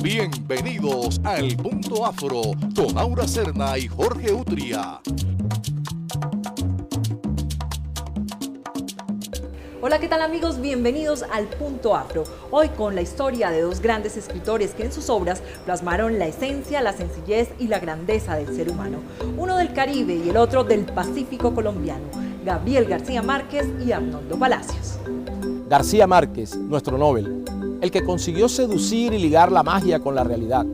Bienvenidos al Punto Afro con Aura Serna y Jorge Utria. Hola, ¿qué tal amigos? Bienvenidos al Punto Afro. Hoy con la historia de dos grandes escritores que en sus obras plasmaron la esencia, la sencillez y la grandeza del ser humano. Uno del Caribe y el otro del Pacífico colombiano, Gabriel García Márquez y Arnoldo Palacios. García Márquez, nuestro Nobel, el que consiguió seducir y ligar la magia con la realidad,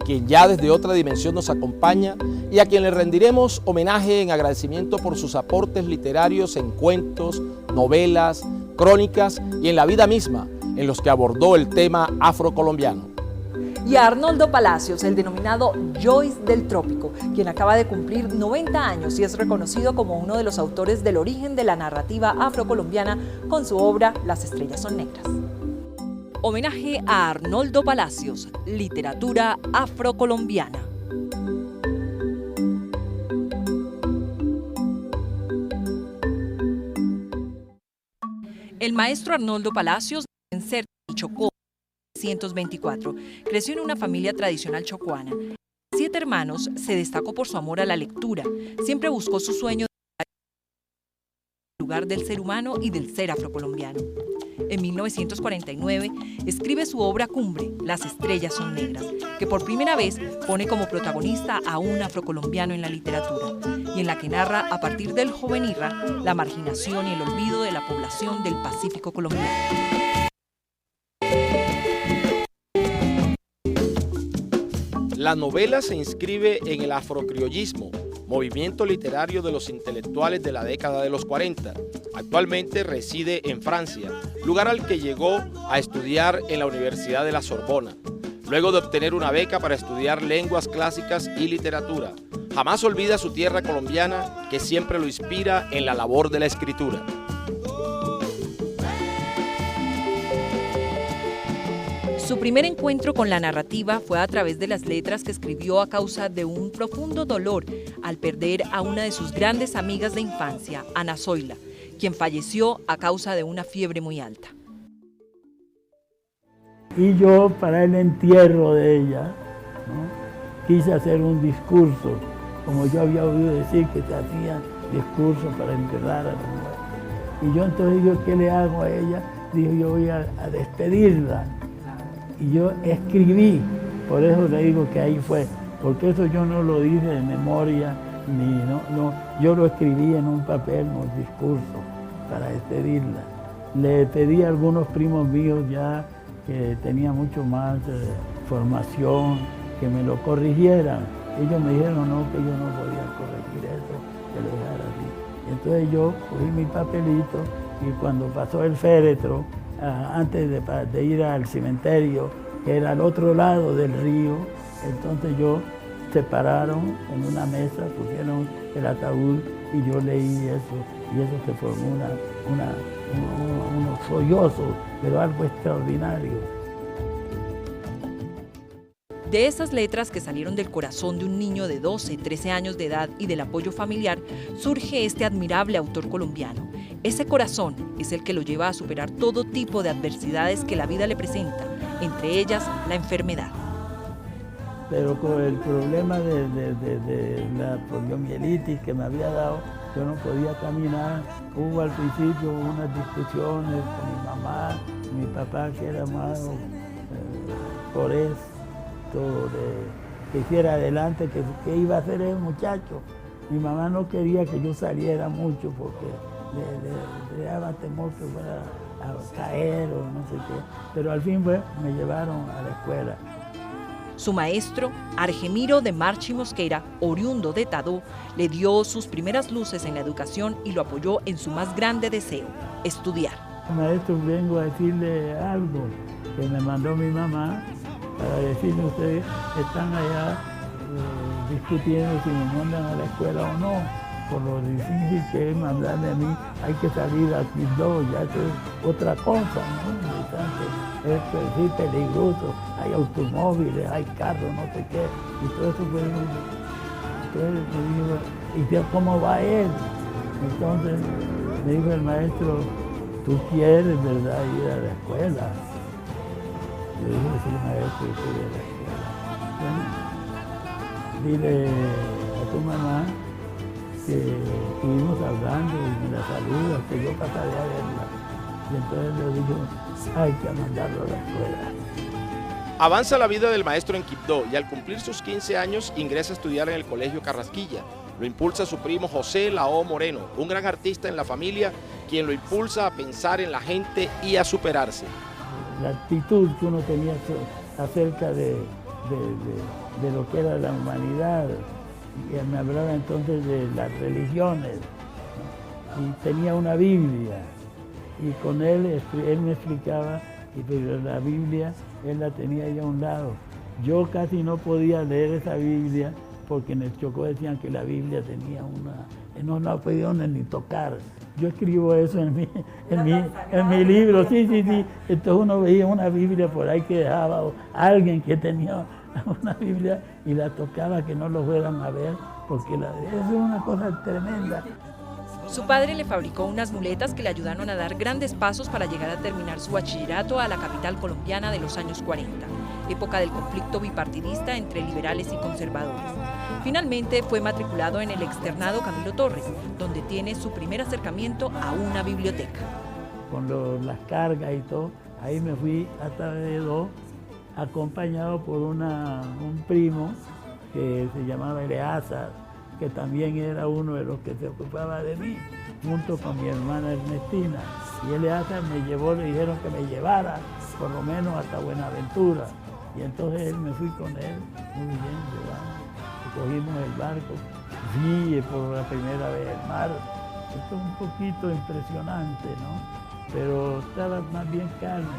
quien ya desde otra dimensión nos acompaña y a quien le rendiremos homenaje en agradecimiento por sus aportes literarios en cuentos, novelas, crónicas y en la vida misma, en los que abordó el tema afrocolombiano. Y a Arnoldo Palacios, el denominado Joyce del Trópico, quien acaba de cumplir 90 años y es reconocido como uno de los autores del origen de la narrativa afrocolombiana con su obra Las estrellas son negras. Homenaje a Arnoldo Palacios, literatura afrocolombiana. El maestro Arnoldo Palacios en Certa y Chocó, 1924, creció en una familia tradicional chocuana. 7 hermanos, se destacó por su amor a la lectura. Siempre buscó su sueño de lugar del ser humano y del ser afrocolombiano. En 1949 escribe su obra cumbre, Las estrellas son negras, que por primera vez pone como protagonista a un afrocolombiano en la literatura y en la que narra a partir del joven Irra la marginación y el olvido de la población del Pacífico colombiano. La novela se inscribe en el afrocriollismo, movimiento literario de los intelectuales de la década de los 40. Actualmente reside en Francia, lugar al que llegó a estudiar en la Universidad de la Sorbona, luego de obtener una beca para estudiar lenguas clásicas y literatura. Jamás olvida su tierra colombiana, que siempre lo inspira en la labor de la escritura. Su primer encuentro con la narrativa fue a través de las letras que escribió a causa de un profundo dolor al perder a una de sus grandes amigas de infancia, Ana Zoila, quien falleció a causa de una fiebre muy alta. Y yo, para el entierro de ella, ¿no?, quise hacer un discurso, como yo había oído decir que se hacían discursos para enterrar a la mujer. Y yo entonces digo, ¿qué le hago a ella? Digo, yo voy a despedirla. Y yo escribí, por eso le digo que ahí fue, porque eso yo no lo dije de memoria, yo lo escribí en un papel, un discurso, para despedirla. Le pedí a algunos primos míos ya que tenían mucho más formación, que me lo corrigieran. Ellos me dijeron no, que yo no podía corregir eso, que lo dejara así. Entonces yo cogí mi papelito y cuando pasó el féretro, antes de ir al cementerio, que era al otro lado del río, entonces yo separaron en una mesa, pusieron el ataúd y yo leí eso, y eso se formó unos sollozos, pero algo extraordinario. De esas letras que salieron del corazón de un niño de 12, 13 años de edad y del apoyo familiar, surge este admirable autor colombiano. Ese corazón es el que lo lleva a superar todo tipo de adversidades que la vida le presenta, entre ellas la enfermedad. Pero con el problema de la poliomielitis que me había dado, yo no podía caminar. Hubo al principio unas discusiones con mi mamá, mi papá, que era más por esto, que hiciera adelante, que iba a hacer el muchacho. Mi mamá no quería que yo saliera mucho porque le daba temor que fuera a caer o no sé qué, pero al fin me llevaron a la escuela. Su maestro, Argemiro de Marchi Mosquera, oriundo de Tadó, le dio sus primeras luces en la educación y lo apoyó en su más grande deseo, estudiar. Maestro, vengo a decirle algo que me mandó mi mamá para decirle: ustedes están allá discutiendo si me mandan a la escuela o no. Por lo difícil que es mandarme a mí, hay que salir a Quibdó, ya eso es otra cosa, ¿no? Es sí, peligroso, hay automóviles, hay carros, no sé qué, y todo eso fue. Entonces me digo, ¿y cómo va él? Entonces Me dijo el maestro, ¿tú quieres, verdad, ir a la escuela? Yo dije, sí, maestro, yo quiero ir a la escuela. Bueno, dile a tu mamá que estuvimos hablando y me la saluda, que yo pasaré a verla. Y entonces le dijo, hay que mandarlo a la escuela. Avanza la vida del maestro en Quibdó y al cumplir sus 15 años ingresa a estudiar en el Colegio Carrasquilla. Lo impulsa su primo José Lao Moreno, un gran artista en la familia, quien lo impulsa a pensar en la gente y a superarse. La actitud que uno tenía acerca de lo que era la humanidad, y me hablaba entonces de las religiones, ¿no? Y tenía una Biblia, y con él me explicaba, pero la Biblia él la tenía ahí a un lado. Yo casi no podía leer esa Biblia, porque en el Chocó decían que la Biblia tenía no la podían ni tocar. Yo escribo eso en mi libro, sí. Entonces uno veía una Biblia por ahí que dejaba, o alguien que tenía una Biblia y la tocaba, que no lo fueran a ver, porque eso es una cosa tremenda. Su padre le fabricó unas muletas que le ayudaron a dar grandes pasos para llegar a terminar su bachillerato a la capital colombiana de los años 40, época del conflicto bipartidista entre liberales y conservadores. Finalmente fue matriculado en el externado Camilo Torres, donde tiene su primer acercamiento a una biblioteca. Con las cargas y todo, ahí me fui hasta Vedó, acompañado por un primo que se llamaba Eleazar, que también era uno de los que se ocupaba de mí, junto con mi hermana Ernestina. Y Eleazar me llevó, le dijeron que me llevara, por lo menos hasta Buenaventura. Y entonces me fui con él, muy bien, llevamos. Cogimos el barco, vi por la primera vez el mar. Esto es un poquito impresionante, ¿no? Pero estaba más bien calmo.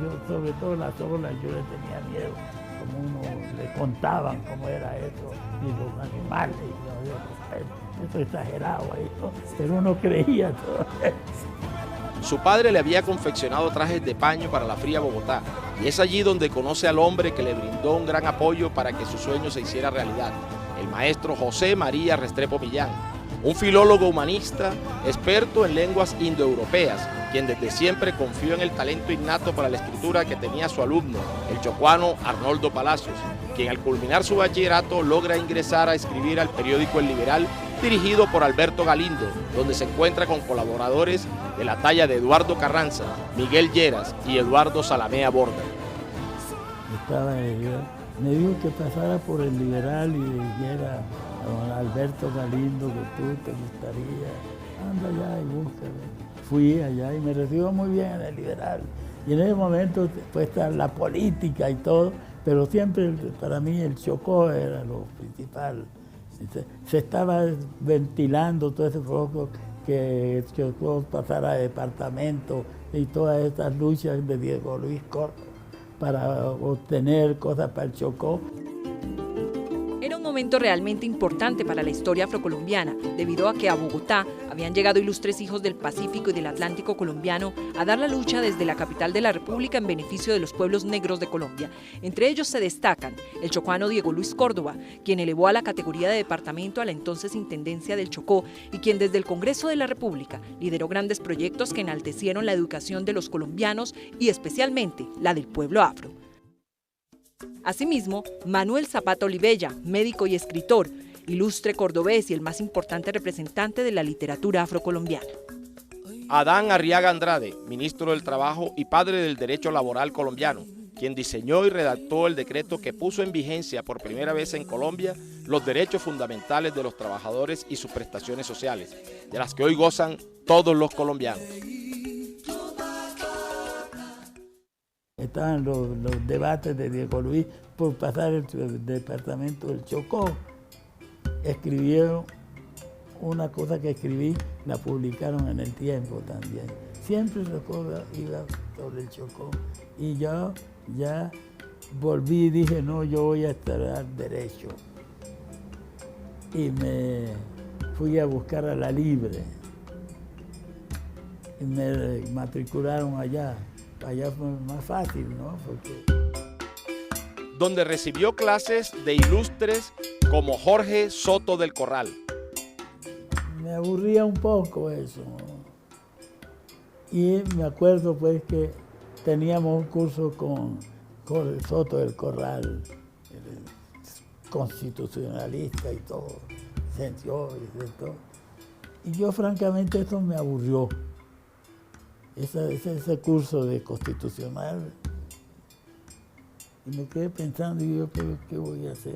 Yo, sobre todo las olas, yo le tenía miedo, como uno le contaban cómo era eso, y los animales, y yo, eso exagerado ahí, ¿no? Pero uno creía todo eso. Su padre le había confeccionado trajes de paño para la fría Bogotá, y es allí donde conoce al hombre que le brindó un gran apoyo para que su sueño se hiciera realidad, el maestro José María Restrepo Millán, un filólogo humanista, experto en lenguas indoeuropeas, quien desde siempre confió en el talento innato para la escritura que tenía su alumno, el chocuano Arnoldo Palacios, quien al culminar su bachillerato logra ingresar a escribir al periódico El Liberal, dirigido por Alberto Galindo, donde se encuentra con colaboradores de la talla de Eduardo Carranza, Miguel Lleras y Eduardo Salamea Borda. Estaba me dijo que pasara por El Liberal y dijera a don Alberto Galindo que tú te gustaría, anda allá y búscame. Fui allá y me recibió muy bien en El Liberal. Y en ese momento pues está la política y todo, pero siempre para mí el Chocó era lo principal. Se estaba ventilando todo ese foco que el Chocó pasara a departamento y todas estas luchas de Diego Luis Córdoba para obtener cosas para el Chocó. Era un momento realmente importante para la historia afrocolombiana, debido a que a Bogotá habían llegado ilustres hijos del Pacífico y del Atlántico colombiano a dar la lucha desde la capital de la República en beneficio de los pueblos negros de Colombia. Entre ellos se destacan el chocuano Diego Luis Córdoba, quien elevó a la categoría de departamento a la entonces Intendencia del Chocó y quien desde el Congreso de la República lideró grandes proyectos que enaltecieron la educación de los colombianos y especialmente la del pueblo afro. Asimismo, Manuel Zapata Olivella, médico y escritor, ilustre cordobés y el más importante representante de la literatura afrocolombiana. Adán Arriaga Andrade, ministro del Trabajo y padre del derecho laboral colombiano, quien diseñó y redactó el decreto que puso en vigencia por primera vez en Colombia los derechos fundamentales de los trabajadores y sus prestaciones sociales, de las que hoy gozan todos los colombianos. Estaban los debates de Diego Luis por pasar el departamento del Chocó. Escribieron una cosa que escribí, la publicaron en El Tiempo también. Siempre la cosa iba sobre el Chocó. Y yo ya volví y dije, no, yo voy a estudiar Derecho. Y me fui a buscar a La Libre. Y me matricularon allá. Allá fue más fácil, ¿no? Porque... donde recibió clases de ilustres como Jorge Soto del Corral. Me aburría un poco eso, Y me acuerdo pues que teníamos un curso con Soto del Corral, el constitucionalista y todo, senció y todo. Y yo francamente esto me aburrió, ese curso de constitucional. Y me quedé pensando, y yo, ¿qué voy a hacer?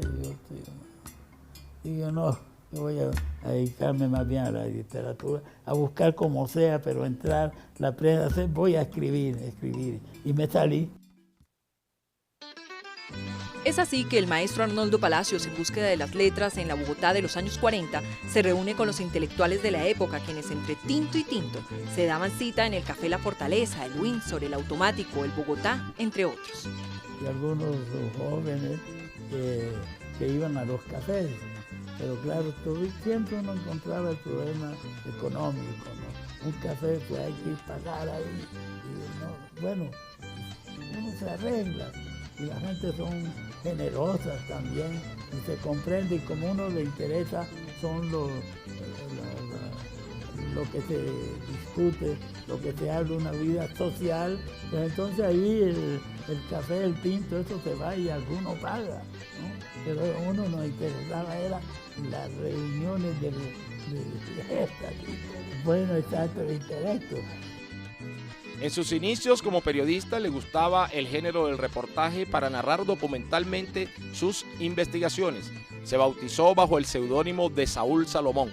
Digo, no, yo voy a dedicarme más bien a la literatura, a buscar como sea, pero entrar, la prensa, voy a escribir. Y me salí. Es así que el maestro Arnoldo Palacios, en búsqueda de las letras en la Bogotá de los años 40, se reúne con los intelectuales de la época, quienes entre tinto y tinto se daban cita en el Café La Fortaleza, el Windsor, el Automático, el Bogotá, entre otros. Y algunos jóvenes que iban a los cafés, pero claro, siempre uno encontraba el problema económico, ¿no? Un café, pues hay que pagar ahí, y no, bueno, uno se arregla. Y la gente son generosas también y se comprende, y como uno le interesa son lo que se discute, lo que se habla, una vida social, pues entonces ahí el café, el tinto, eso se va y alguno paga, ¿no? Pero a uno nos interesaba era las reuniones de estas, bueno, exacto, el intelecto. En sus inicios como periodista le gustaba el género del reportaje para narrar documentalmente sus investigaciones. Se bautizó bajo el seudónimo de Saúl Salomón.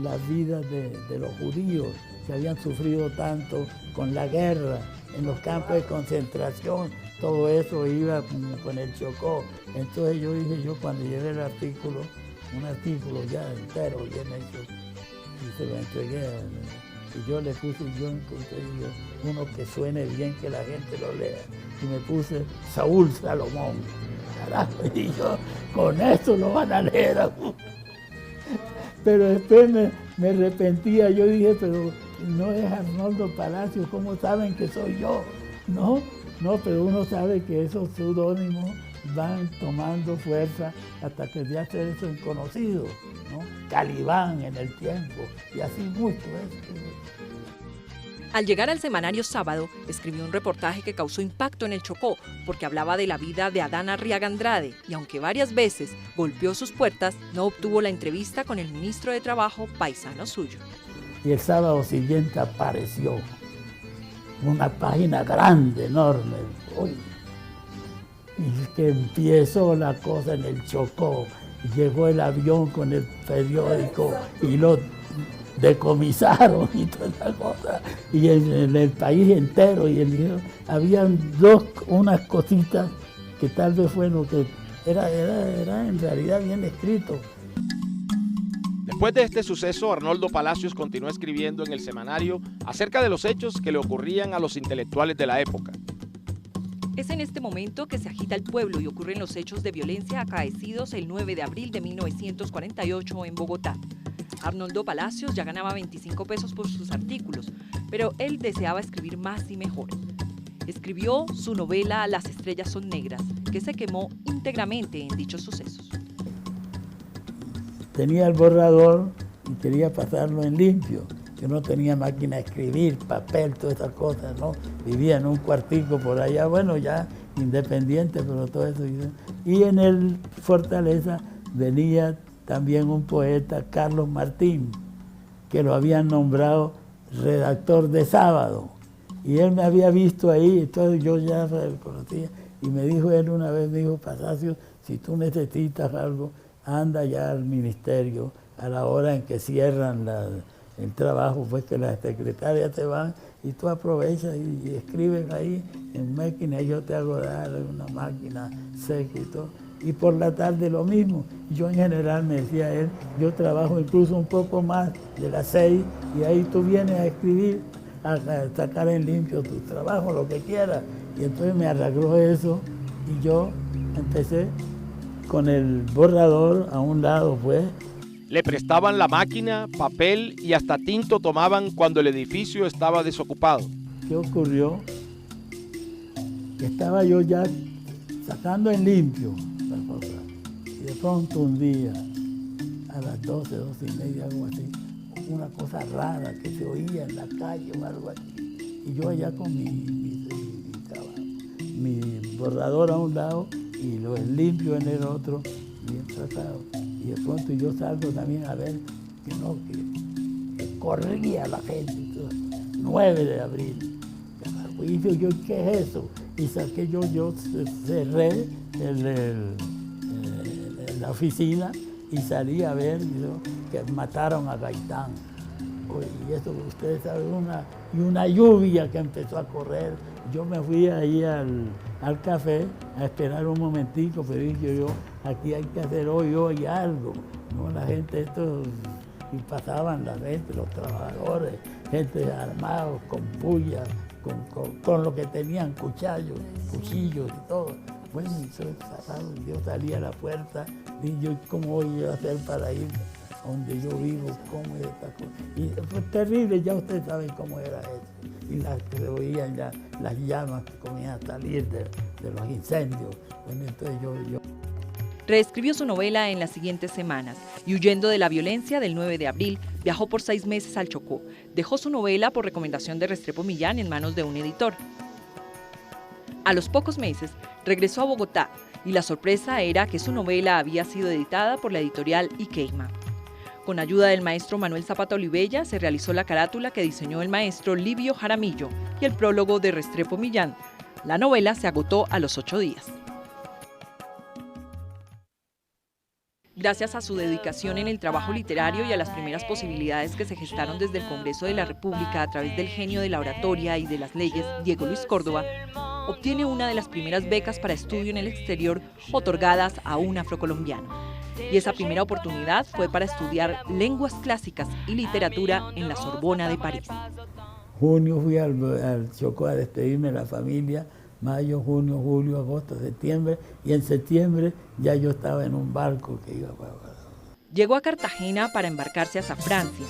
Las vidas de los judíos que habían sufrido tanto con la guerra, en los campos de concentración, todo eso iba con el Chocó. Entonces yo dije, cuando llevé el artículo, un artículo ya entero, bien hecho, y se lo entregué y yo le puse, yo encontré uno que suene bien, que la gente lo lea. Y me puse Saúl Salomón. Carajo, y yo, con esto lo van a leer. Pero después me arrepentía, yo dije, pero no es Arnoldo Palacios, ¿cómo saben que soy yo? No, pero uno sabe que esos seudónimos van tomando fuerza hasta que ya se hacen conocidos, ¿no? Calibán en el tiempo, y así mucho. Al llegar al semanario Sábado, escribió un reportaje que causó impacto en el Chocó, porque hablaba de la vida de Adán Arriaga Andrade, y aunque varias veces golpeó sus puertas, no obtuvo la entrevista con el ministro de Trabajo, paisano suyo. Y el sábado siguiente apareció una página grande, enorme. Uy, y que empezó la cosa en el Chocó. Llegó el avión con el periódico y lo decomisaron y toda esa cosa. Y en el país entero. Y habían unas cositas que tal vez fue lo que era en realidad bien escrito. Después de este suceso, Arnoldo Palacios continuó escribiendo en el semanario acerca de los hechos que le ocurrían a los intelectuales de la época. Es en este momento que se agita el pueblo y ocurren los hechos de violencia acaecidos el 9 de abril de 1948 en Bogotá. Arnoldo Palacios ya ganaba 25 pesos por sus artículos, pero él deseaba escribir más y mejor. Escribió su novela Las estrellas son negras, que se quemó íntegramente en dichos sucesos. Tenía el borrador y quería pasarlo en limpio. Yo no tenía máquina de escribir, papel, todas esas cosas, ¿no? Vivía en un cuartico por allá, bueno, ya independiente, pero todo eso. Y en el Fortaleza venía también un poeta, Carlos Martín, que lo habían nombrado redactor de Sábado. Y él me había visto ahí, entonces yo ya lo conocía. Y me dijo él una vez, me dijo, Palacios, si tú necesitas algo, anda ya al ministerio a la hora en que cierran el trabajo, pues que las secretarias te van y tú aprovechas y escribes ahí en máquina, y yo te hago dar una máquina seca y todo. Y por la tarde lo mismo. Yo en general, me decía él, yo trabajo incluso un poco más de las 6 y ahí tú vienes a escribir, a sacar en limpio tu trabajo, lo que quieras. Y entonces me arregló eso y yo empecé con el borrador a un lado, pues. Le prestaban la máquina, papel y hasta tinto tomaban cuando el edificio estaba desocupado. ¿Qué ocurrió? Que estaba yo ya sacando en limpio la cosa. Y de pronto un día, a las 12, 12:30, algo así, una cosa rara que se oía en la calle o algo así. y yo allá con mi borrador a un lado y lo limpio en el otro, bien tratado. Y de pronto yo salgo también a ver que corría la gente, todo. 9 de abril. Y yo, ¿qué es eso? Y saqué yo cerré la oficina y salí a ver que mataron a Gaitán. Y eso, ustedes saben, una lluvia que empezó a correr. Yo me fui ahí al café a esperar un momentico, pero dije yo, aquí hay que hacer hoy algo. ¿No? La gente, y pasaban la gente, los trabajadores, gente armados, con pullas, con lo que tenían, cuchillos y todo. Bueno, yo salí a la puerta, y yo, ¿cómo voy a hacer para ir donde yo vivo? ¿Cómo es esta cosa? Y fue terrible, ya ustedes saben cómo era eso. Y se oían ya las llamas que comienzan a salir de los incendios. Bueno, entonces yo Reescribió su novela en las siguientes semanas y, huyendo de la violencia del 9 de abril, viajó por 6 meses al Chocó. Dejó su novela por recomendación de Restrepo Millán en manos de un editor. A los pocos meses, regresó a Bogotá y la sorpresa era que su novela había sido editada por la editorial Ikeyma. Con ayuda del maestro Manuel Zapata Olivella se realizó la carátula que diseñó el maestro Livio Jaramillo y el prólogo de Restrepo Millán. La novela se agotó a los 8 días. Gracias a su dedicación en el trabajo literario y a las primeras posibilidades que se gestaron desde el Congreso de la República a través del genio de la oratoria y de las leyes, Diego Luis Córdoba, obtiene una de las primeras becas para estudio en el exterior otorgadas a un afrocolombiano. Y esa primera oportunidad fue para estudiar lenguas clásicas y literatura en la Sorbona de París. Junio fui al Chocó a despedirme de la familia. Mayo, junio, julio, agosto, septiembre, y en septiembre ya yo estaba en un barco que iba para... Llegó a Cartagena para embarcarse hacia Francia,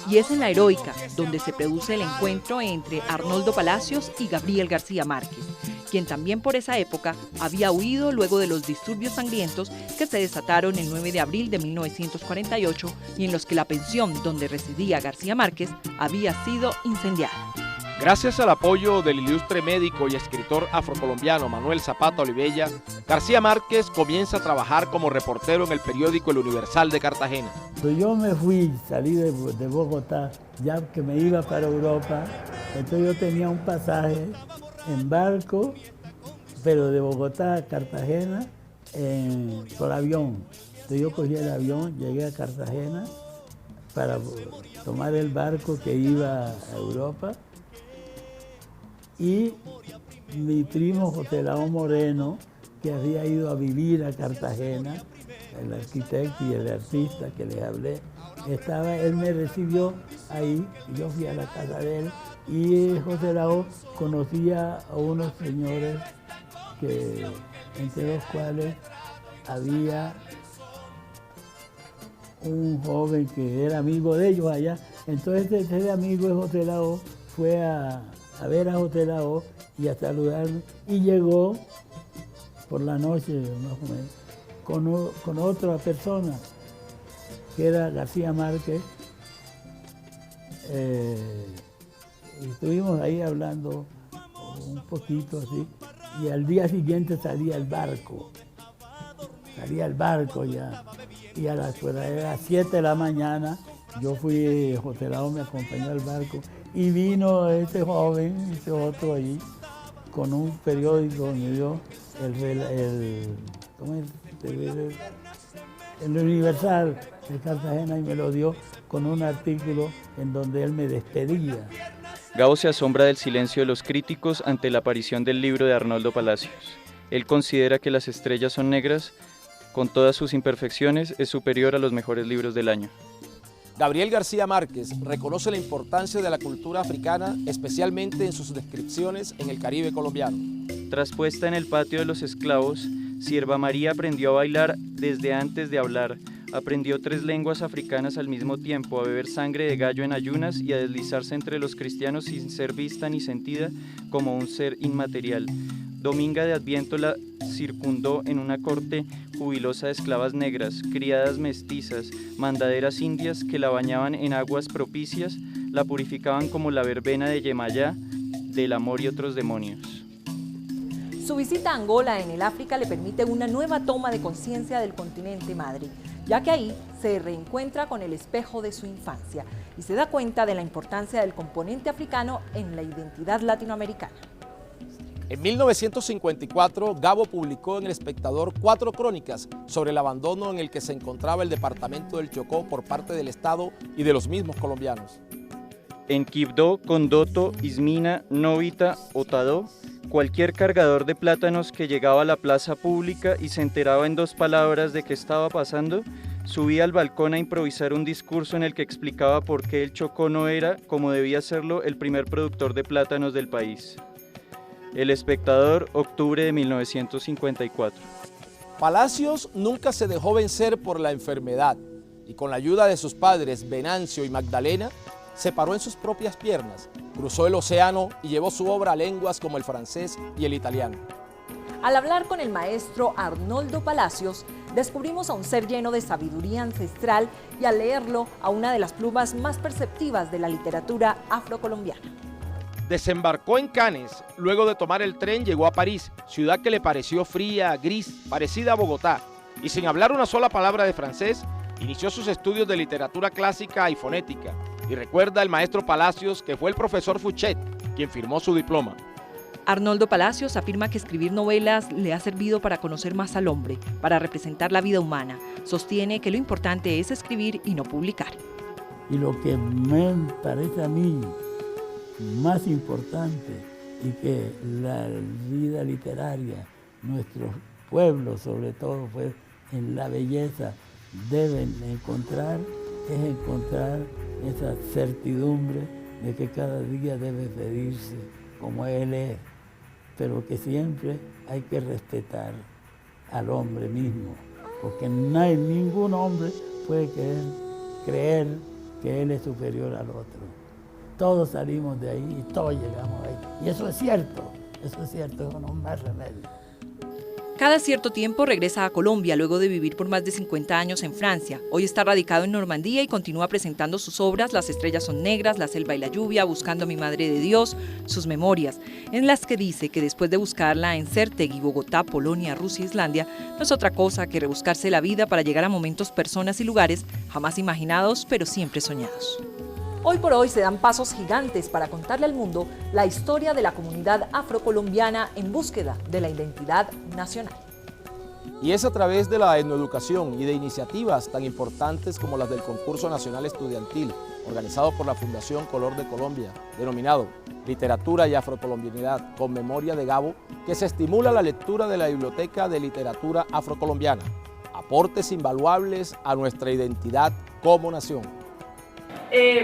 y es en La Heroica donde se produce el encuentro entre Arnoldo Palacios y Gabriel García Márquez, quien también por esa época había huido luego de los disturbios sangrientos que se desataron el 9 de abril de 1948 y en los que la pensión donde residía García Márquez había sido incendiada. Gracias al apoyo del ilustre médico y escritor afrocolombiano Manuel Zapata Olivella, García Márquez comienza a trabajar como reportero en el periódico El Universal de Cartagena. Entonces yo me fui, salí de Bogotá, ya que me iba para Europa, entonces yo tenía un pasaje en barco, pero de Bogotá a Cartagena por avión. Entonces yo cogí el avión, llegué a Cartagena para tomar el barco que iba a Europa. Y mi primo José Laón Moreno, que había ido a vivir a Cartagena, el arquitecto y el artista que les hablé, él me recibió ahí, y yo fui a la casa de él, y José Laón conocía a unos señores, entre los cuales había un joven que era amigo de ellos allá. Entonces ese amigo de José Laón fue a ver a José Laón y a saludarme, y llegó por la noche más o menos con otra persona que era García Márquez, y estuvimos ahí hablando un poquito así, y al día siguiente salía el barco ya, y a las 7 de la mañana yo fui, José Laón me acompañó al barco, y vino ese joven, ese otro ahí, con un periódico, me dio el Universal de Cartagena, y me lo dio con un artículo en donde él me despedía. Gabo se asombra del silencio de los críticos ante la aparición del libro de Arnoldo Palacios. Él considera que Las estrellas son negras, con todas sus imperfecciones, es superior a los mejores libros del año. Gabriel García Márquez reconoce la importancia de la cultura africana, especialmente en sus descripciones en el Caribe colombiano. Tras puesta en el patio de los esclavos, Sierva María aprendió a bailar desde antes de hablar, aprendió 3 lenguas africanas al mismo tiempo, a beber sangre de gallo en ayunas y a deslizarse entre los cristianos sin ser vista ni sentida como un ser inmaterial. Dominga de Adviento la circundó en una corte jubilosa de esclavas negras, criadas mestizas, mandaderas indias que la bañaban en aguas propicias, la purificaban como la verbena de Yemayá, del amor y otros demonios. Su visita a Angola en el África le permite una nueva toma de conciencia del continente madre, ya que ahí se reencuentra con el espejo de su infancia y se da cuenta de la importancia del componente africano en la identidad latinoamericana. En 1954, Gabo publicó en El Espectador 4 crónicas sobre el abandono en el que se encontraba el departamento del Chocó por parte del Estado y de los mismos colombianos. En Quibdó, Condoto, Ismina, Novita o Tadó, cualquier cargador de plátanos que llegaba a la plaza pública y se enteraba en 2 palabras de qué estaba pasando, subía al balcón a improvisar un discurso en el que explicaba por qué el Chocó no era, como debía serlo, el primer productor de plátanos del país. El Espectador, octubre de 1954. Palacios nunca se dejó vencer por la enfermedad y con la ayuda de sus padres Venancio y Magdalena, se paró en sus propias piernas, cruzó el océano y llevó su obra a lenguas como el francés y el italiano. Al hablar con el maestro Arnoldo Palacios, descubrimos a un ser lleno de sabiduría ancestral y al leerlo a una de las plumas más perceptivas de la literatura afrocolombiana. Desembarcó en Cannes, luego de tomar el tren llegó a París, ciudad que le pareció fría, gris, parecida a Bogotá, y sin hablar una sola palabra de francés, inició sus estudios de literatura clásica y fonética, y recuerda el maestro Palacios que fue el profesor Fouchet quien firmó su diploma. Arnoldo Palacios afirma que escribir novelas le ha servido para conocer más al hombre, para representar la vida humana. Sostiene que lo importante es escribir y no publicar. Y lo que me parece a mí más importante y que la vida literaria, nuestros pueblos sobre todo, pues en la belleza deben encontrar, es encontrar esa certidumbre de que cada día debe pedirse como Él es, pero que siempre hay que respetar al hombre mismo, porque ningún hombre puede creer que Él es superior al otro. Todos salimos de ahí y todos llegamos ahí. Y eso es cierto, eso no hay más remedio. Cada cierto tiempo regresa a Colombia luego de vivir por más de 50 años en Francia. Hoy está radicado en Normandía y continúa presentando sus obras Las estrellas son negras, La selva y la lluvia, Buscando a mi madre de Dios, sus memorias, en las que dice que después de buscarla en Certegui, Bogotá, Polonia, Rusia e Islandia, no es otra cosa que rebuscarse la vida para llegar a momentos, personas y lugares jamás imaginados, pero siempre soñados. Hoy por hoy se dan pasos gigantes para contarle al mundo la historia de la comunidad afrocolombiana en búsqueda de la identidad nacional. Y es a través de la etnoeducación y de iniciativas tan importantes como las del Concurso Nacional Estudiantil, organizado por la Fundación Color de Colombia, denominado Literatura y Afrocolombianidad con memoria de Gabo, que se estimula la lectura de la Biblioteca de Literatura Afrocolombiana, aportes invaluables a nuestra identidad como nación.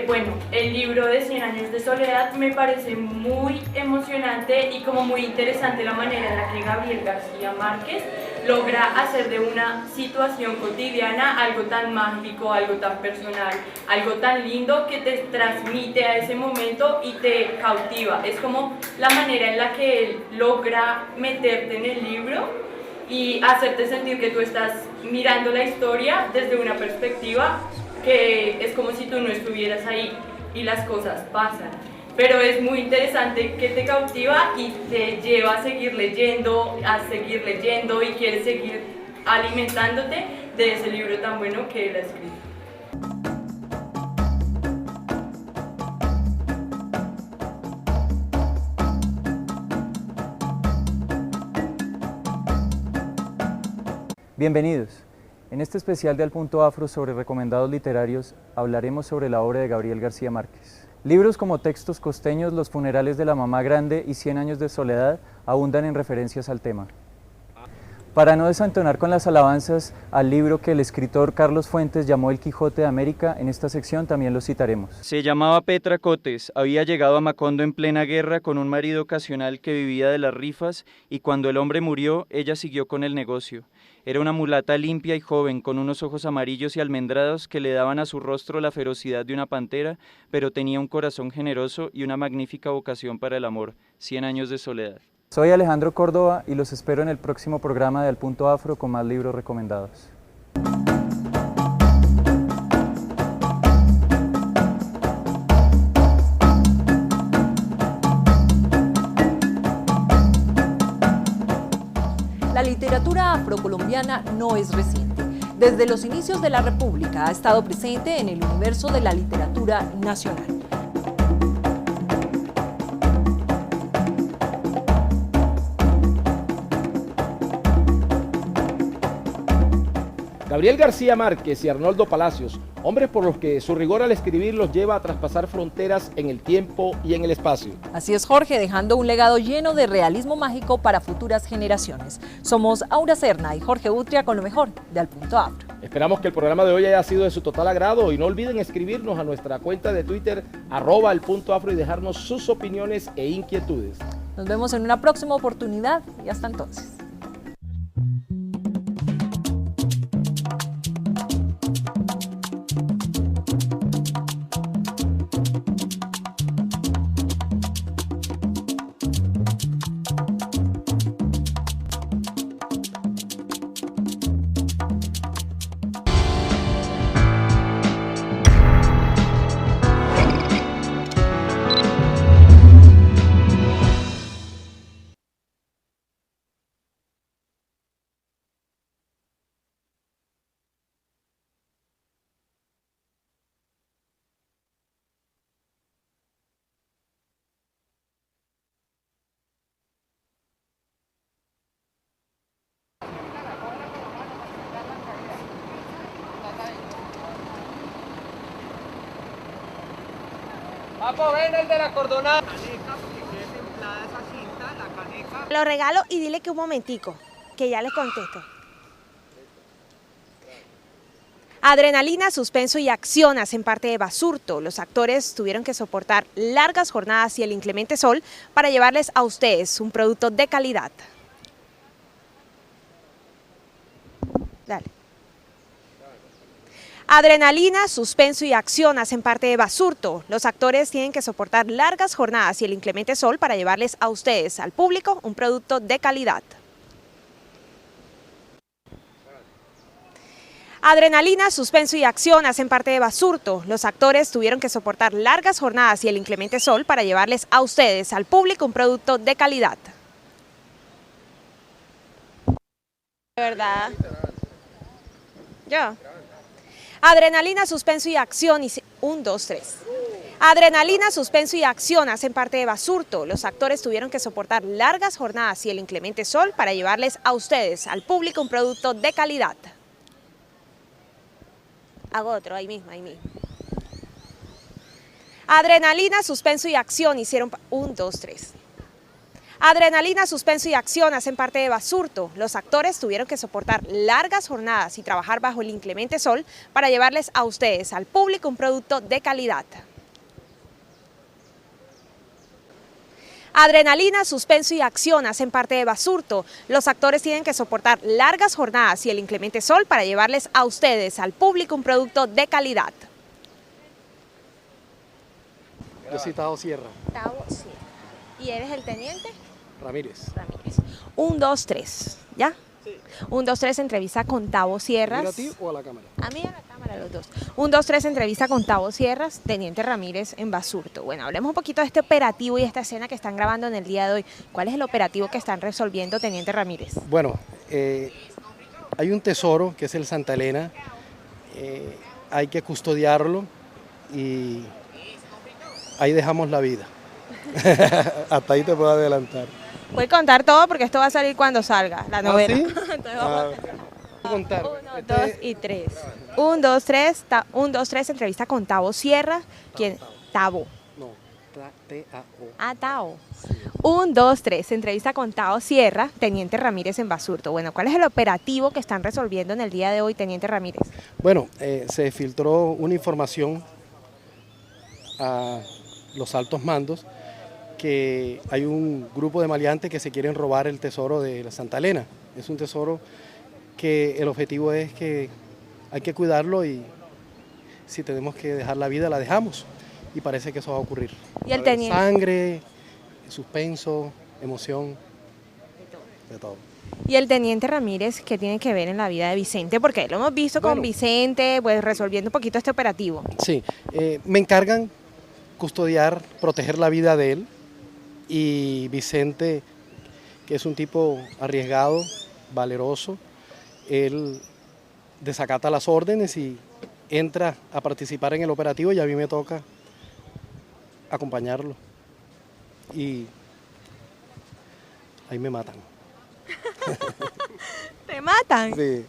Bueno, el libro de 100 años de soledad me parece muy emocionante y como muy interesante la manera en la que Gabriel García Márquez logra hacer de una situación cotidiana algo tan mágico, algo tan personal, algo tan lindo que te transmite a ese momento y te cautiva. Es como la manera en la que él logra meterte en el libro y hacerte sentir que tú estás mirando la historia desde una perspectiva que es como si tú no estuvieras ahí y las cosas pasan. Pero es muy interesante que te cautiva y te lleva a seguir leyendo y quieres seguir alimentándote de ese libro tan bueno que él ha escrito. Bienvenidos. En este especial de Al Punto Afro sobre recomendados literarios hablaremos sobre la obra de Gabriel García Márquez. Libros como Textos costeños, Los funerales de la mamá grande y 100 años de soledad abundan en referencias al tema. Para no desentonar con las alabanzas al libro que el escritor Carlos Fuentes llamó El Quijote de América, en esta sección también lo citaremos. Se llamaba Petra Cotes, había llegado a Macondo en plena guerra con un marido ocasional que vivía de las rifas y cuando el hombre murió, ella siguió con el negocio. Era una mulata limpia y joven, con unos ojos amarillos y almendrados que le daban a su rostro la ferocidad de una pantera, pero tenía un corazón generoso y una magnífica vocación para el amor. 100 años de soledad. Soy Alejandro Córdoba y los espero en el próximo programa de Al Punto Afro con más libros recomendados. literatura afrocolombiana no es reciente. Desde los inicios de la República ha estado presente en el universo de la literatura nacional. Gabriel García Márquez y Arnoldo Palacios, hombres por los que su rigor al escribir los lleva a traspasar fronteras en el tiempo y en el espacio. Así es, Jorge, dejando un legado lleno de realismo mágico para futuras generaciones. Somos Aura Serna y Jorge Utria con lo mejor de Al Punto Afro. Esperamos que el programa de hoy haya sido de su total agrado y no olviden escribirnos a nuestra cuenta de Twitter @elpuntoafro y dejarnos sus opiniones e inquietudes. Nos vemos en una próxima oportunidad y hasta entonces. Papo, ven el de la cordonada. Lo regalo y dile que un momentico, que ya les contesto. Adrenalina, suspenso y acción hacen parte de Basurto. Los actores tuvieron que soportar largas jornadas y el inclemente sol para llevarles a ustedes un producto de calidad. Dale. Adrenalina, suspenso y acción hacen parte de Basurto. Los actores tienen que soportar largas jornadas y el inclemente sol para llevarles a ustedes, al público, un producto de calidad. Adrenalina, suspenso y acción hacen parte de Basurto. Los actores tuvieron que soportar largas jornadas y el inclemente sol para llevarles a ustedes, al público, un producto de calidad. ¿De verdad? ¿Yo? Adrenalina, suspenso y acción, 1, 2, 3. Adrenalina, suspenso y acción hacen parte de Basurto. Los actores tuvieron que soportar largas jornadas y el inclemente sol para llevarles a ustedes, al público, un producto de calidad. Hago otro, ahí mismo, ahí mismo. Adrenalina, suspenso y acción hicieron... 1, 2, 3. Adrenalina, suspenso y acción hacen parte de Basurto. Los actores tuvieron que soportar largas jornadas y trabajar bajo el inclemente sol para llevarles a ustedes, al público, un producto de calidad. Adrenalina, suspenso y acción hacen parte de Basurto. Los actores tienen que soportar largas jornadas y el inclemente sol para llevarles a ustedes, al público, un producto de calidad. Yo soy Tavo Sierra. Tavo Sierra. ¿Y eres el teniente? Ramírez. 1, 2, 3. ¿Ya? Sí. 1, 2, 3, entrevista con Tavo Sierras. ¿A ti o a la cámara? A mí a la cámara, los dos. 1, 2, 3, entrevista con Tavo Sierras, teniente Ramírez en Basurto. Bueno, hablemos un poquito de este operativo y esta escena que están grabando en el día de hoy. ¿Cuál es el operativo que están resolviendo, teniente Ramírez? Bueno, hay un tesoro que es el Santa Elena. Hay que custodiarlo y ahí dejamos la vida. Hasta ahí te puedo adelantar. Voy a contar todo porque esto va a salir cuando salga la novela. ¿Sí? Entonces vamos a contar. 1, 2 y 3. 1, 2, 3. 1, 2, 3, entrevista con Tavo Sierra. ¿Quién? Tavo. No, T-A-O. Ah, Tavo. 1, 2, 3, entrevista con Tavo Sierra, teniente Ramírez en Basurto. Bueno, ¿cuál es el operativo que están resolviendo en el día de hoy, teniente Ramírez? Bueno, se filtró una información a los altos mandos que hay un grupo de maleantes que se quieren robar el tesoro de la Santa Elena. Es un tesoro que el objetivo es que hay que cuidarlo y si tenemos que dejar la vida, la dejamos. Y parece que eso va a ocurrir. ¿Y el teniente? Sangre, suspenso, emoción, de todo. ¿Y el teniente Ramírez qué tiene que ver en la vida de Vicente? Porque lo hemos visto con Vicente, pues resolviendo un poquito este operativo. Sí, me encargan custodiar, proteger la vida de él. Y Vicente, que es un tipo arriesgado, valeroso. Él desacata las órdenes y entra a participar en el operativo y a mí me toca acompañarlo. Y ahí me matan. ¿Te matan? Sí.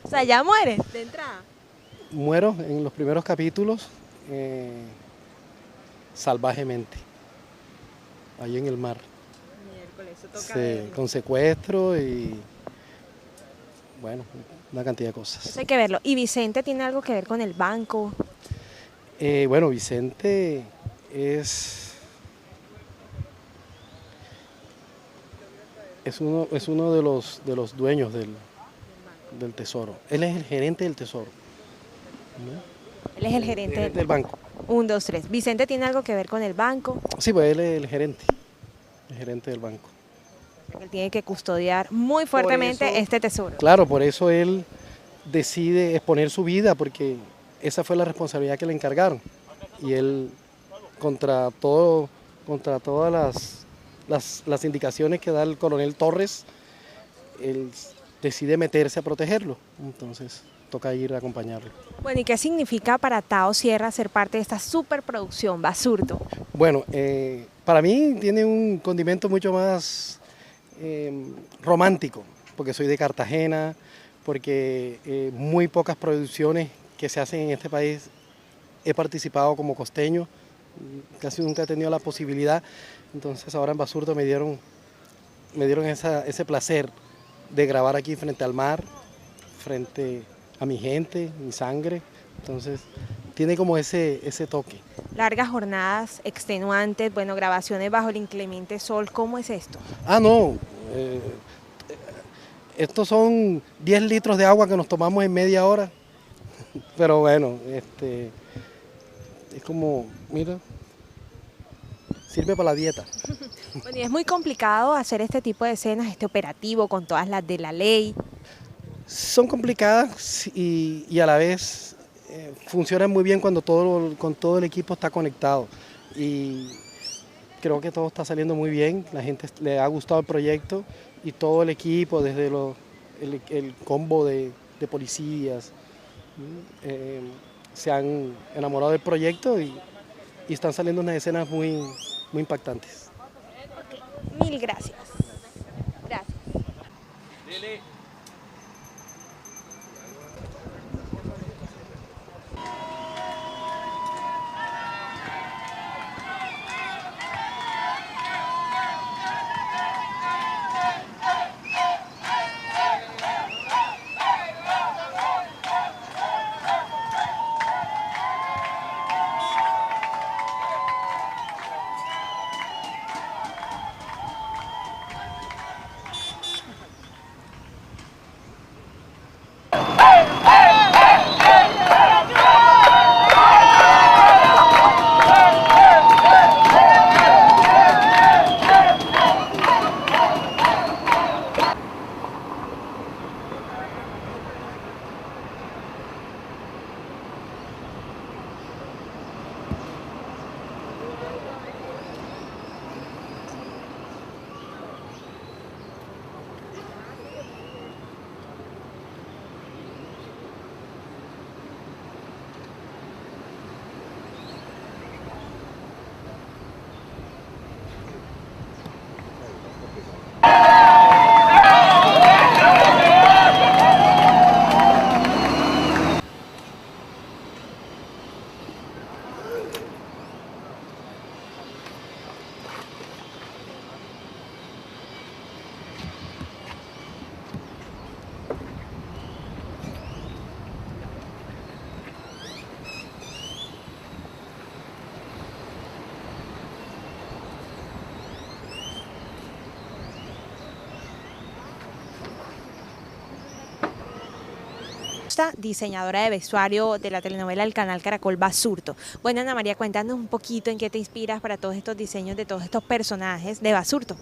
O sea, ya mueres de entrada. Muero en los primeros capítulos salvajemente, ahí en el mar. Miércoles, eso toca Sí, verlo. con secuestro y bueno, una cantidad de cosas. Eso hay que verlo. ¿Y Vicente tiene algo que ver con el banco? Bueno, Vicente es uno de los dueños del tesoro. Él es el gerente del tesoro, ¿no? Él es el gerente Del banco. 1, 2, 3. ¿Vicente tiene algo que ver con el banco? Sí, pues él es el gerente del banco. Él tiene que custodiar muy fuertemente eso- este tesoro. Claro, por eso él decide exponer su vida, porque esa fue la responsabilidad que le encargaron. Y él, contra todas las indicaciones que da el coronel Torres, él decide meterse a protegerlo. Entonces, toca ir a acompañarlo. Bueno, ¿y qué significa para Tao Sierra ser parte de esta superproducción Basurto? Bueno, para mí tiene un condimento mucho más romántico, porque soy de Cartagena, porque muy pocas producciones que se hacen en este país he participado como costeño, casi nunca he tenido la posibilidad, entonces ahora en Basurto me dieron ese placer de grabar aquí frente al mar, frente a mi gente, mi sangre, entonces tiene como ese toque. Largas jornadas extenuantes, bueno, grabaciones bajo el inclemente sol, ¿cómo es esto? No, estos son 10 litros de agua que nos tomamos en media hora, pero bueno, es como, mira, sirve para la dieta. Bueno, y es muy complicado hacer este tipo de escenas, este operativo con todas las de la ley. Son complicadas y a la vez funcionan muy bien cuando con todo el equipo está conectado. Y creo que todo está saliendo muy bien, la gente le ha gustado el proyecto y todo el equipo, desde el combo de policías, se han enamorado del proyecto y están saliendo unas escenas muy impactantes. Mil gracias. Gracias. Diseñadora de vestuario de la telenovela del canal Caracol Basurto. Bueno, Ana María, cuéntanos un poquito en qué te inspiras para todos estos diseños de todos estos personajes de Basurto.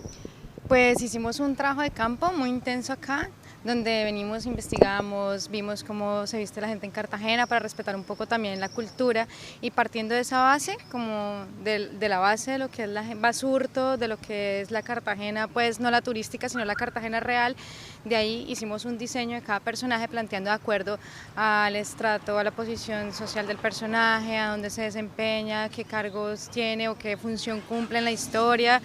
Pues hicimos un trabajo de campo muy intenso acá, donde venimos, investigamos, vimos cómo se viste la gente en Cartagena para respetar un poco también la cultura y partiendo de esa base, como de la base de lo que es la Basurto, de lo que es la Cartagena, pues no la turística, sino la Cartagena real, de ahí hicimos un diseño de cada personaje planteando de acuerdo al estrato, a la posición social del personaje, a dónde se desempeña, qué cargos tiene o qué función cumple en la historia.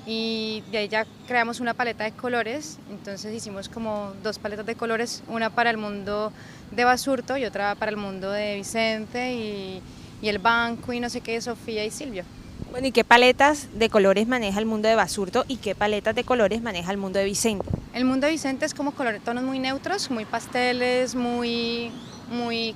Y de ahí ya creamos una paleta de colores, entonces hicimos como 2 paletas de colores, una para el mundo de Basurto y otra para el mundo de Vicente y el banco y no sé qué, Sofía y Silvio. Bueno, ¿y qué paletas de colores maneja el mundo de Basurto y qué paletas de colores maneja el mundo de Vicente? El mundo de Vicente es como tonos muy neutros, muy pasteles, muy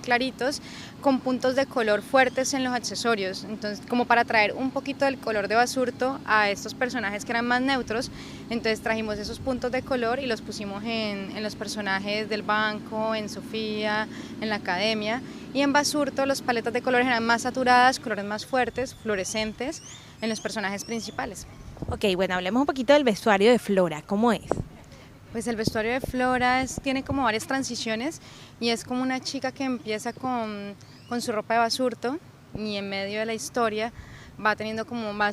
claritos, con puntos de color fuertes en los accesorios, entonces como para traer un poquito del color de Basurto a estos personajes que eran más neutros, entonces trajimos esos puntos de color y los pusimos en los personajes del banco, en Sofía, en la academia, y en Basurto las paletas de colores eran más saturadas, colores más fuertes, fluorescentes en los personajes principales. Ok, bueno, hablemos un poquito del vestuario de Flora, ¿cómo es? Pues el vestuario de Flora tiene como varias transiciones y es como una chica que empieza con su ropa de Basurto y en medio de la historia va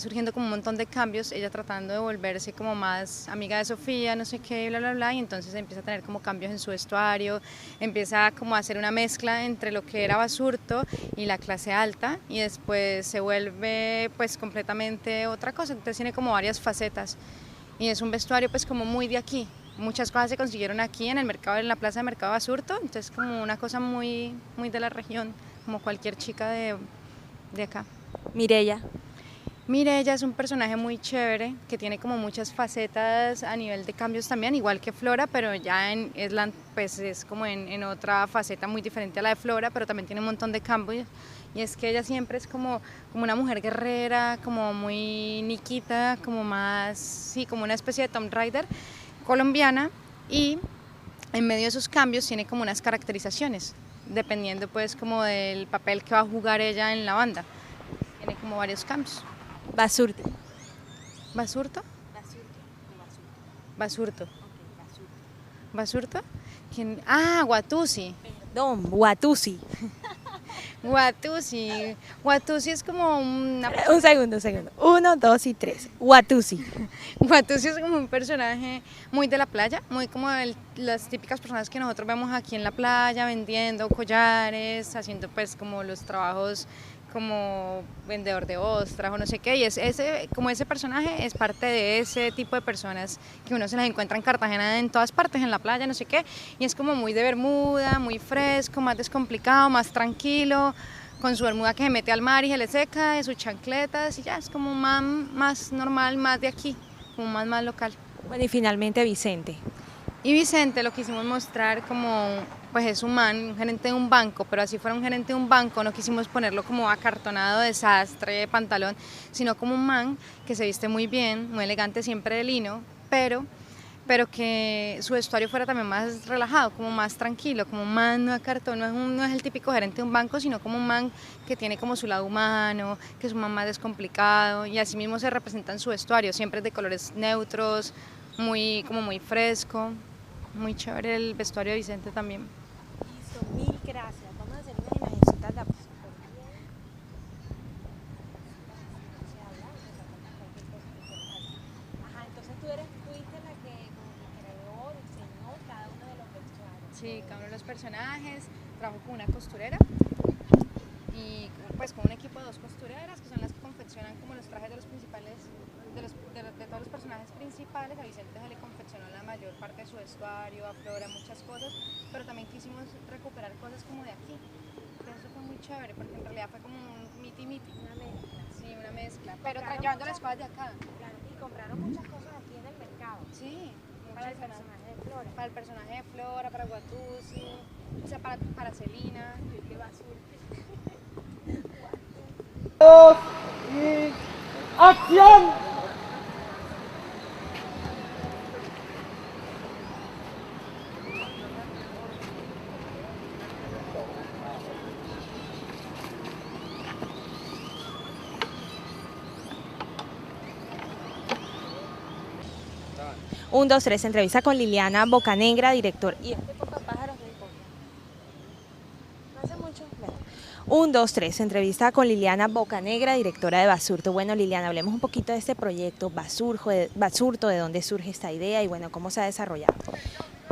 surgiendo como un montón de cambios, ella tratando de volverse como más amiga de Sofía, no sé qué, bla, bla, bla, y entonces empieza a tener como cambios en su vestuario, empieza como a hacer una mezcla entre lo que era Basurto y la clase alta y después se vuelve pues completamente otra cosa, entonces tiene como varias facetas y es un vestuario pues como muy de aquí. Muchas cosas se consiguieron aquí en el mercado, en la plaza de Mercado Basurto, entonces como una cosa muy de la región, como cualquier chica de acá. Mireya. Mireya es un personaje muy chévere, que tiene como muchas facetas a nivel de cambios también, igual que Flora, pero ya es como en otra faceta muy diferente a la de Flora, pero también tiene un montón de cambios. Y es que ella siempre es como una mujer guerrera, como muy niquita, como más, sí, como una especie de Tomb Raider colombiana y en medio de esos cambios tiene como unas caracterizaciones, dependiendo pues como del papel que va a jugar ella en la banda. Tiene como varios cambios. Basurto. ¿Basurto? Basurto. ¿Basurto? ¿Quién? Ah, Watusi. Perdón, Watusi. Watusi es como una... Un segundo. 1, 2 y 3. Watusi. Watusi es como un personaje muy de la playa, muy como las típicas personas que nosotros vemos aquí en la playa, vendiendo collares, haciendo pues como los trabajos como vendedor de ostras o no sé qué, y como ese personaje es parte de ese tipo de personas que uno se las encuentra en Cartagena en todas partes, en la playa, no sé qué, y es como muy de bermuda, muy fresco, más descomplicado, más tranquilo, con su bermuda que se mete al mar y se le seca, de sus chancletas, y ya, es como más normal, más de aquí, como más local. Bueno, y finalmente Vicente. Y Vicente lo quisimos mostrar como, pues es un gerente de un banco, pero así fuera un gerente de un banco, no quisimos ponerlo como acartonado, desastre, pantalón, sino como un man que se viste muy bien, muy elegante, siempre de lino, pero que su vestuario fuera también más relajado, como más tranquilo, como un man no acartonado, no es el típico gerente de un banco, sino como un man que tiene como su lado humano, que es un man más descomplicado, y así mismo se representa en su vestuario, siempre es de colores neutros, muy fresco. Muy chévere el vestuario de Vicente también. Listo, mil gracias. Vamos a hacer unas imagencitas de apoyo. Ajá, entonces fuiste la que creó, diseñó cada uno de los vestuarios. Sí, cada uno de los personajes, trabajo con una costurera y pues con un equipo de 2 costureras que son las que confeccionan como los trajes de los principales, de todos los personajes principales. A Vicente se le confeccionó la mayor parte de su vestuario, a Flora muchas cosas, pero también quisimos recuperar cosas como de aquí. Pero eso fue muy chévere porque en realidad fue como un miti-miti. Una mezcla. Sí, una mezcla, pero llevando las cosas de acá. Claro, y compraron muchas cosas aquí en el mercado. Sí, para el personaje de Flora. Para el personaje de Flora, para Watusi, o sea, para Celina. ¿Qué Basurto? ¡Acción! 1, 2, 3, entrevista con Liliana Bocanegra, directora. ¿Y este poco de pájaros de Colombia? ¿No hace mucho? Bueno. 1, 2, 3, entrevista con Liliana Bocanegra, directora de Basurto. Bueno, Liliana, hablemos un poquito de este proyecto Basurto, de dónde surge esta idea y bueno, cómo se ha desarrollado.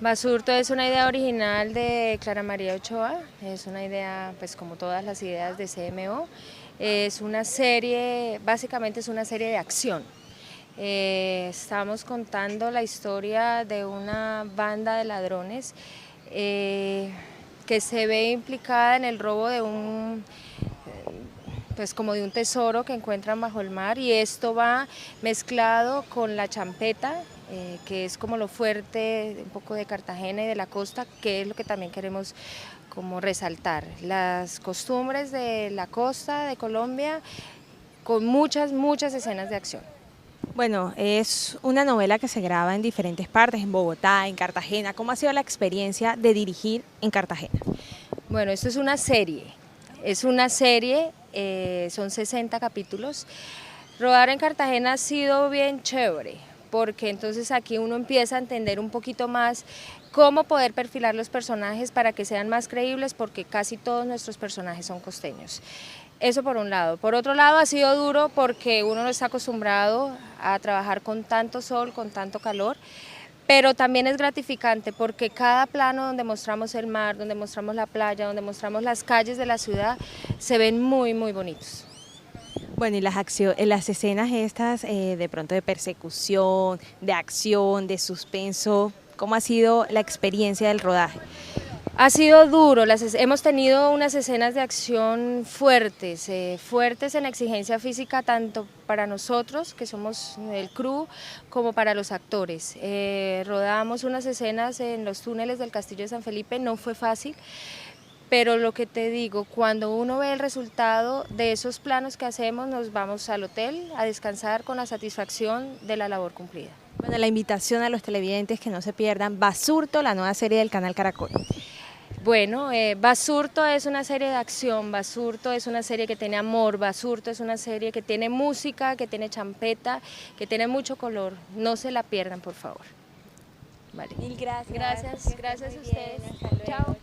Basurto es una idea original de Clara María Ochoa, es una idea, pues como todas las ideas de CMO, es una serie, básicamente es una serie de acción. Estamos contando la historia de una banda de ladrones que se ve implicada en el robo de pues como de un tesoro que encuentran bajo el mar, y esto va mezclado con la champeta, que es como lo fuerte un poco de Cartagena y de la costa, que es lo que también queremos como resaltar, las costumbres de la costa de Colombia con muchas escenas de acción. Bueno, es una novela que se graba en diferentes partes, en Bogotá, en Cartagena. ¿Cómo ha sido la experiencia de dirigir en Cartagena? Bueno, esto es una serie, son 60 capítulos. Rodar en Cartagena ha sido bien chévere, porque entonces aquí uno empieza a entender un poquito más cómo poder perfilar los personajes para que sean más creíbles, porque casi todos nuestros personajes son costeños. Eso por un lado. Por otro lado ha sido duro porque uno no está acostumbrado a trabajar con tanto sol, con tanto calor, pero también es gratificante porque cada plano donde mostramos el mar, donde mostramos la playa, donde mostramos las calles de la ciudad, se ven muy bonitos. Bueno, y las escenas estas de pronto de persecución, de acción, de suspenso, ¿cómo ha sido la experiencia del rodaje? Ha sido duro, hemos tenido unas escenas de acción fuertes en exigencia física, tanto para nosotros, que somos el crew, como para los actores. Rodamos unas escenas en los túneles del Castillo de San Felipe, no fue fácil, pero lo que te digo, cuando uno ve el resultado de esos planos que hacemos, nos vamos al hotel a descansar con la satisfacción de la labor cumplida. Bueno, la invitación a los televidentes que no se pierdan Basurto, la nueva serie del canal Caracol. Bueno, Basurto es una serie de acción, Basurto es una serie que tiene amor, Basurto es una serie que tiene música, que tiene champeta, que tiene mucho color. No se la pierdan, por favor. Vale. Mil gracias. Gracias a ustedes. Chao.